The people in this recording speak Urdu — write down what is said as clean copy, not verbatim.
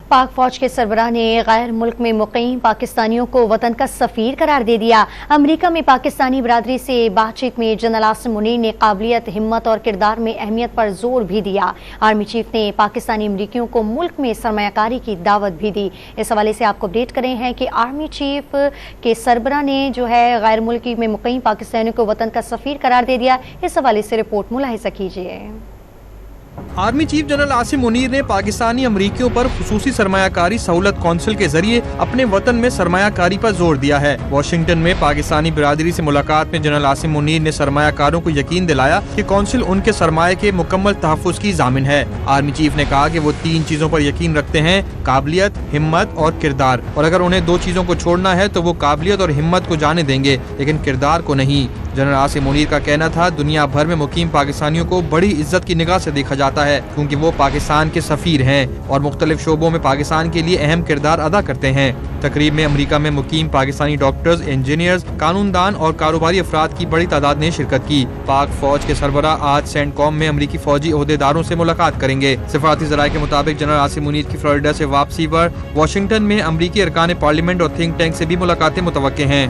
پاک فوج کے سربراہ نے غیر ملک میں مقیم پاکستانیوں کو وطن کا سفیر قرار دے دیا۔ امریکہ میں پاکستانی برادری سے بات چیت میں جنرل عاصم منیر نے قابلیت، ہمت اور کردار میں اہمیت پر زور بھی دیا۔ آرمی چیف نے پاکستانی امریکیوں کو ملک میں سرمایہ کاری کی دعوت بھی دی۔ اس حوالے سے آپ کو اپڈیٹ کرے ہیں کہ آرمی چیف کے سربراہ نے غیر ملکی میں مقیم پاکستانیوں کو وطن کا سفیر قرار دے دیا۔ اس حوالے سے رپورٹ ملاحظہ کیجیے۔ Army chief general Asim Munir نے پاکستانی امریکیوں پر خصوصی سرمایہ کاری سہولت کونسل کے ذریعے اپنے وطن میں سرمایہ کاری پر زور دیا ہے۔ واشنگٹن میں پاکستانی برادری سے ملاقات میں جنرل عاصم منیر نے سرمایہ کاروں کو یقین دلایا کہ کونسل ان کے سرمایہ کے مکمل تحفظ کی ضامن ہے۔ آرمی چیف نے کہا کہ وہ 3 چیزوں پر یقین رکھتے ہیں: قابلیت، ہمت اور کردار، اور اگر انہیں 2 چیزوں کو چھوڑنا ہے تو وہ قابلیت اور ہمت کو جانے دیں گے لیکن کردار کو نہیں۔ جنرل عاصم منیر کا کہنا تھا، دنیا بھر میں مقیم پاکستانیوں کو بڑی عزت کی نگاہ سے دیکھا جاتا ہے کیونکہ وہ پاکستان کے سفیر ہیں اور مختلف شعبوں میں پاکستان کے لیے اہم کردار ادا کرتے ہیں۔ تقریب میں امریکہ میں مقیم پاکستانی ڈاکٹرز، انجینئرز، قانون دان اور کاروباری افراد کی بڑی تعداد نے شرکت کی۔ پاک فوج کے سربراہ آج سینٹ کوم میں امریکی فوجی عہدیداروں سے ملاقات کریں گے۔ سفارتی ذرائع کے مطابق جنرل عاصم منیر کی فلوریڈا سے واپسی پر واشنگٹن میں امریکی ارکان پارلیمنٹ اور تھنک ٹینک سے بھی ملاقاتیں متوقع ہیں۔